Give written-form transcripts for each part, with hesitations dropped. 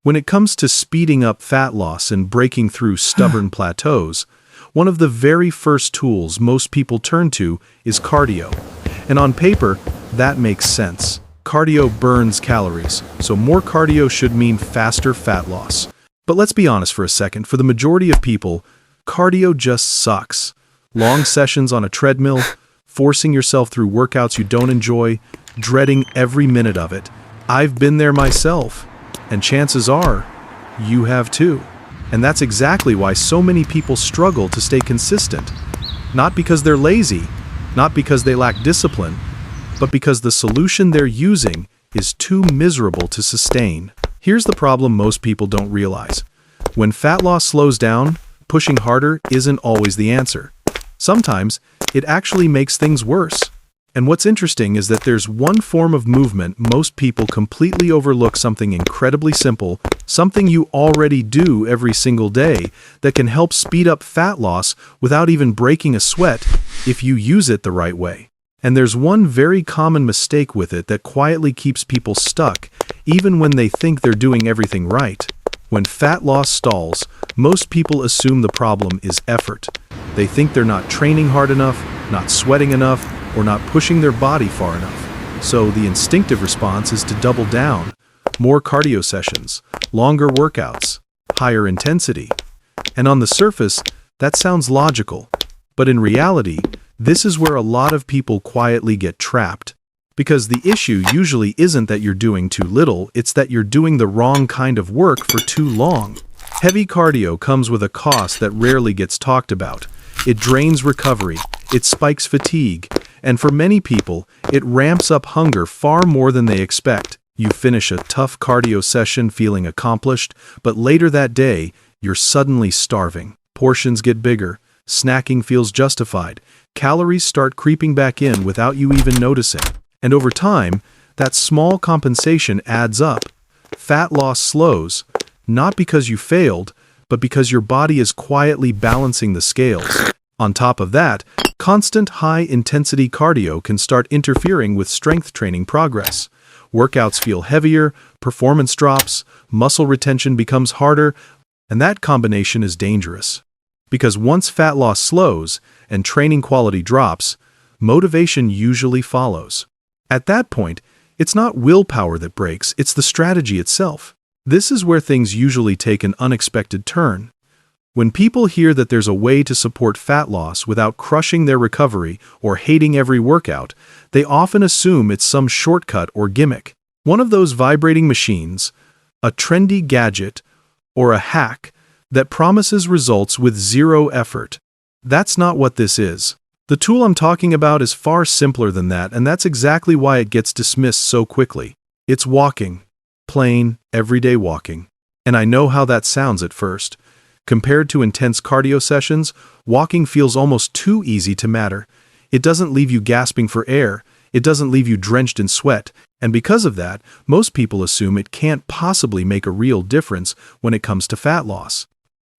When it comes to speeding up fat loss and breaking through stubborn plateaus, one of the very first tools most people turn to is cardio. And on paper, that makes sense. Cardio burns calories, so more cardio should mean faster fat loss. But let's be honest for a second, for the majority of people, cardio just sucks. Long sessions on a treadmill, forcing yourself through workouts you don't enjoy, dreading every minute of it. I've been there myself, and chances are, you have too. And that's exactly why so many people struggle to stay consistent. Not because they're lazy, not because they lack discipline, but because the solution they're using is too miserable to sustain. Here's the problem most people don't realize. When fat loss slows down, pushing harder isn't always the answer. Sometimes, it actually makes things worse. And what's interesting is that there's one form of movement most people completely overlook, something incredibly simple, something you already do every single day, that can help speed up fat loss without even breaking a sweat if you use it the right way. And there's one very common mistake with it that quietly keeps people stuck, even when they think they're doing everything right. When fat loss stalls, most people assume the problem is effort. They think they're not training hard enough, not sweating enough, or not pushing their body far enough. So the instinctive response is to double down. More cardio sessions, longer workouts, higher intensity. And on the surface, that sounds logical. But in reality, this is where a lot of people quietly get trapped. Because the issue usually isn't that you're doing too little, it's that you're doing the wrong kind of work for too long. Heavy cardio comes with a cost that rarely gets talked about. It drains recovery, it spikes fatigue, and for many people, it ramps up hunger far more than they expect. You finish a tough cardio session feeling accomplished, but later that day, you're suddenly starving. Portions get bigger, snacking feels justified, calories start creeping back in without you even noticing. And over time, that small compensation adds up. Fat loss slows, not because you failed, but because your body is quietly balancing the scales. On top of that, constant high-intensity cardio can start interfering with strength training progress. Workouts feel heavier, performance drops, muscle retention becomes harder, and that combination is dangerous. Because once fat loss slows and training quality drops, motivation usually follows. At that point, it's not willpower that breaks, it's the strategy itself. This is where things usually take an unexpected turn. When people hear that there's a way to support fat loss without crushing their recovery or hating every workout, they often assume it's some shortcut or gimmick. One of those vibrating machines, a trendy gadget, or a hack that promises results with zero effort. That's not what this is. The tool I'm talking about is far simpler than that, and that's exactly why it gets dismissed so quickly. It's walking. Plain, everyday walking. And I know how that sounds at first. Compared to intense cardio sessions, walking feels almost too easy to matter. It doesn't leave you gasping for air, it doesn't leave you drenched in sweat, and because of that, most people assume it can't possibly make a real difference when it comes to fat loss.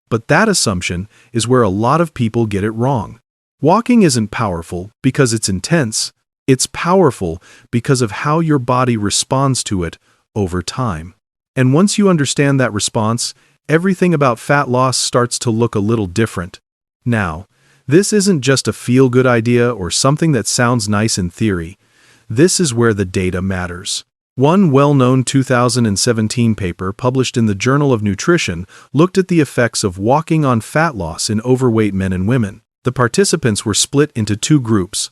But that assumption is where a lot of people get it wrong. Walking isn't powerful because it's intense, it's powerful because of how your body responds to it over time. And once you understand that response, everything about fat loss starts to look a little different. Now, this isn't just a feel-good idea or something that sounds nice in theory. This is where the data matters. One well-known 2017 paper published in the Journal of Nutrition looked at the effects of walking on fat loss in overweight men and women. The participants were split into two groups.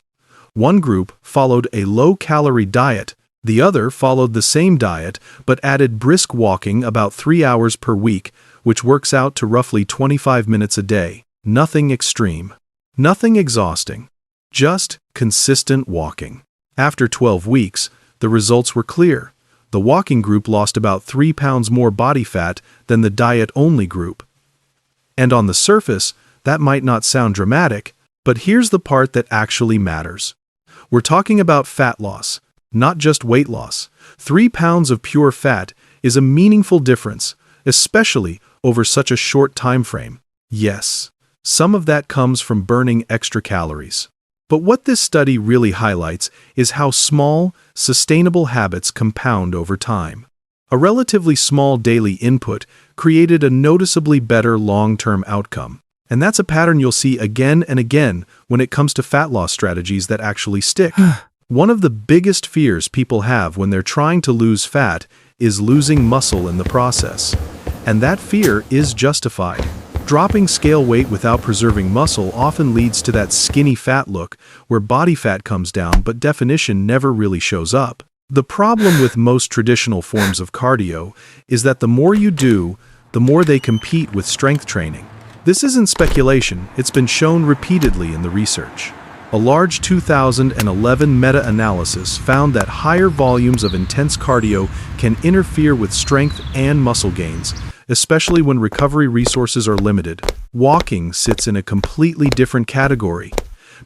One group followed a low-calorie diet. The other followed the same diet, but added brisk walking about 3 hours per week, which works out to roughly 25 minutes a day. Nothing extreme. Nothing exhausting. Just consistent walking. After 12 weeks, the results were clear. The walking group lost about 3 pounds more body fat than the diet-only group. And on the surface, that might not sound dramatic, but here's the part that actually matters. We're talking about fat loss, not just weight loss. 3 pounds of pure fat is a meaningful difference, especially over such a short time frame. Yes, some of that comes from burning extra calories. But what this study really highlights is how small, sustainable habits compound over time. A relatively small daily input created a noticeably better long-term outcome. And that's a pattern you'll see again and again when it comes to fat loss strategies that actually stick. One of the biggest fears people have when they're trying to lose fat is losing muscle in the process. And that fear is justified. Dropping scale weight without preserving muscle often leads to that skinny fat look where body fat comes down but definition never really shows up. The problem with most traditional forms of cardio is that the more you do, the more they compete with strength training. This isn't speculation, it's been shown repeatedly in the research. A large 2011 meta-analysis found that higher volumes of intense cardio can interfere with strength and muscle gains, especially when recovery resources are limited. Walking sits in a completely different category.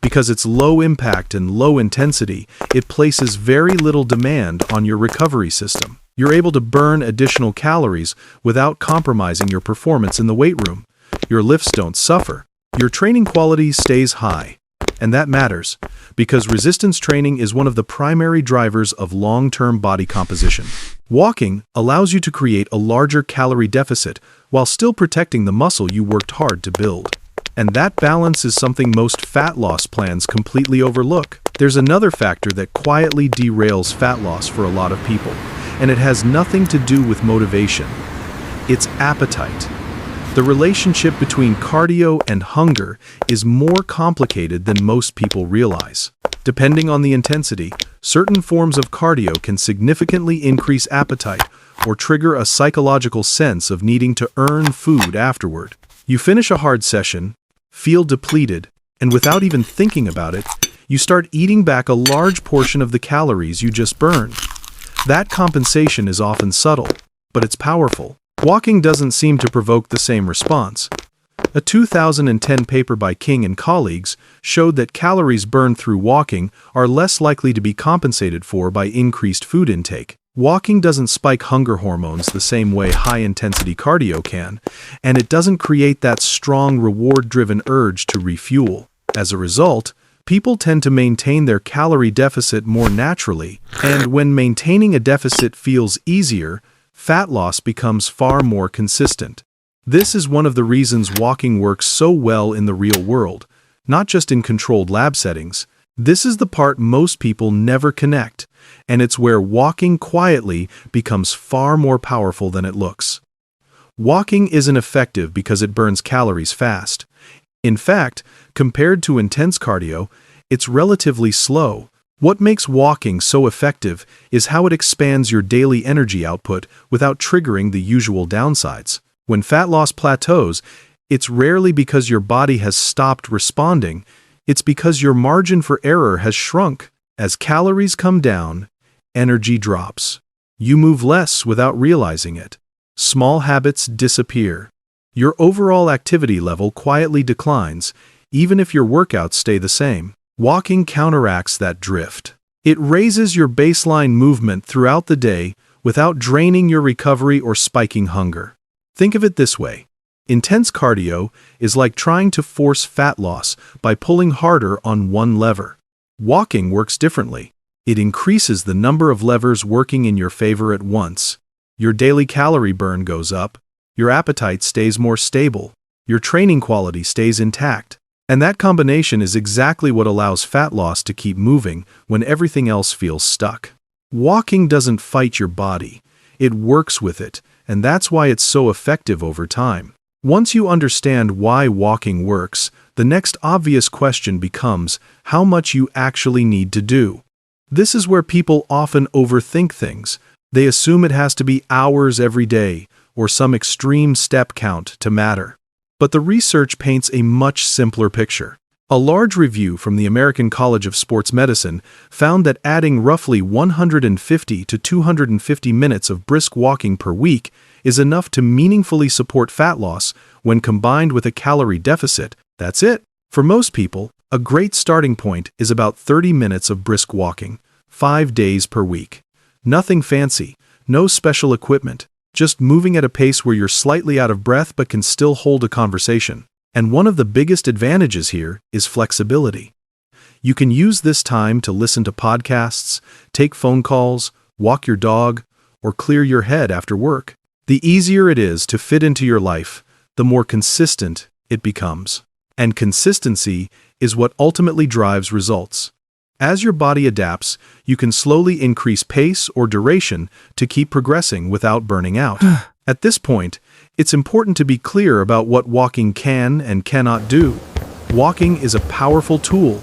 Because it's low impact and low intensity, it places very little demand on your recovery system. You're able to burn additional calories without compromising your performance in the weight room. Your lifts don't suffer. Your training quality stays high. And that matters, because resistance training is one of the primary drivers of long-term body composition. Walking allows you to create a larger calorie deficit while still protecting the muscle you worked hard to build. And that balance is something most fat loss plans completely overlook. There's another factor that quietly derails fat loss for a lot of people, and it has nothing to do with motivation. It's appetite. The relationship between cardio and hunger is more complicated than most people realize. Depending on the intensity, certain forms of cardio can significantly increase appetite or trigger a psychological sense of needing to earn food afterward. You finish a hard session, feel depleted, and without even thinking about it, you start eating back a large portion of the calories you just burned. That compensation is often subtle, but it's powerful. Walking doesn't seem to provoke the same response. A 2010 paper by King and colleagues showed that calories burned through walking are less likely to be compensated for by increased food intake. Walking doesn't spike hunger hormones the same way high-intensity cardio can, and it doesn't create that strong reward-driven urge to refuel. As a result, people tend to maintain their calorie deficit more naturally, and when maintaining a deficit feels easier, fat loss becomes far more consistent. This is one of the reasons walking works so well in the real world, not just in controlled lab settings. This is the part most people never connect, and it's where walking quietly becomes far more powerful than it looks. Walking isn't effective because it burns calories fast. In fact, compared to intense cardio, it's relatively slow. What makes walking so effective is how it expands your daily energy output without triggering the usual downsides. When fat loss plateaus, it's rarely because your body has stopped responding. It's because your margin for error has shrunk. As calories come down, energy drops. You move less without realizing it. Small habits disappear. Your overall activity level quietly declines, even if your workouts stay the same. Walking counteracts that drift. It raises your baseline movement throughout the day without draining your recovery or spiking hunger. Think of it this way. Intense cardio is like trying to force fat loss by pulling harder on one lever. Walking works differently. It increases the number of levers working in your favor at once. Your daily calorie burn goes up, your appetite stays more stable, your training quality stays intact. And that combination is exactly what allows fat loss to keep moving when everything else feels stuck. Walking doesn't fight your body, it works with it, and that's why it's so effective over time. Once you understand why walking works, the next obvious question becomes how much you actually need to do. This is where people often overthink things. They assume it has to be hours every day or some extreme step count to matter. But the research paints a much simpler picture. A large review from the American College of Sports Medicine found that adding roughly 150 to 250 minutes of brisk walking per week is enough to meaningfully support fat loss when combined with a calorie deficit. That's it. For most people, a great starting point is about 30 minutes of brisk walking, 5 days per week. Nothing fancy, no special equipment, just moving at a pace where you're slightly out of breath but can still hold a conversation. And one of the biggest advantages here is flexibility. You can use this time to listen to podcasts, take phone calls, walk your dog, or clear your head after work. The easier it is to fit into your life, the more consistent it becomes. And consistency is what ultimately drives results. As your body adapts, you can slowly increase pace or duration to keep progressing without burning out. At this point, it's important to be clear about what walking can and cannot do. Walking is a powerful tool,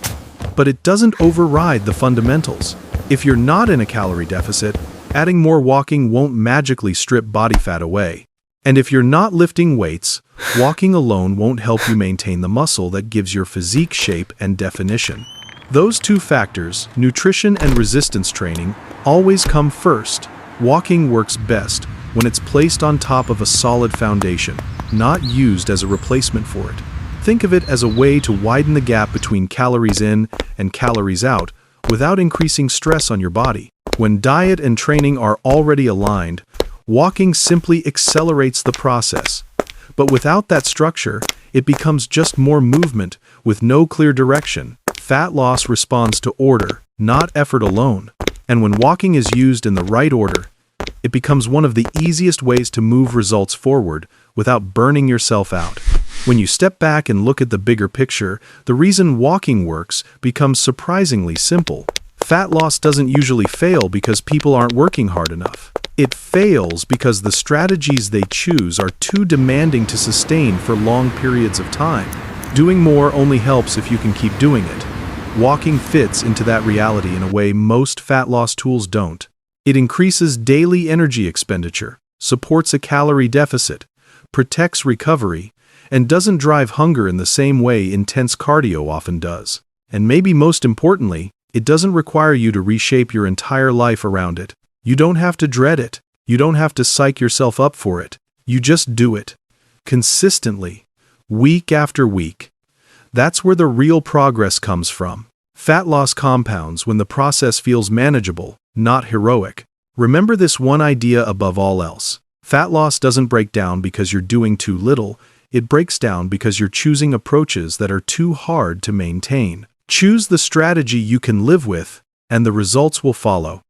but it doesn't override the fundamentals. If you're not in a calorie deficit, adding more walking won't magically strip body fat away. And if you're not lifting weights, walking alone won't help you maintain the muscle that gives your physique shape and definition. Those two factors, nutrition and resistance training, always come first. Walking works best when it's placed on top of a solid foundation, not used as a replacement for it. Think of it as a way to widen the gap between calories in and calories out without increasing stress on your body. When diet and training are already aligned, walking simply accelerates the process. But without that structure, it becomes just more movement with no clear direction. Fat loss responds to order, not effort alone. And when walking is used in the right order, it becomes one of the easiest ways to move results forward without burning yourself out. When you step back and look at the bigger picture, the reason walking works becomes surprisingly simple. Fat loss doesn't usually fail because people aren't working hard enough. It fails because the strategies they choose are too demanding to sustain for long periods of time. Doing more only helps if you can keep doing it. Walking fits into that reality in a way most fat loss tools don't. It increases daily energy expenditure, supports a calorie deficit, protects recovery, and doesn't drive hunger in the same way intense cardio often does. And maybe most importantly, it doesn't require you to reshape your entire life around it. You don't have to dread it. You don't have to psych yourself up for it. You just do it. Consistently. Week after week. That's where the real progress comes from. Fat loss compounds when the process feels manageable, not heroic. Remember this one idea above all else. Fat loss doesn't break down because you're doing too little. It breaks down because you're choosing approaches that are too hard to maintain. Choose the strategy you can live with, and the results will follow.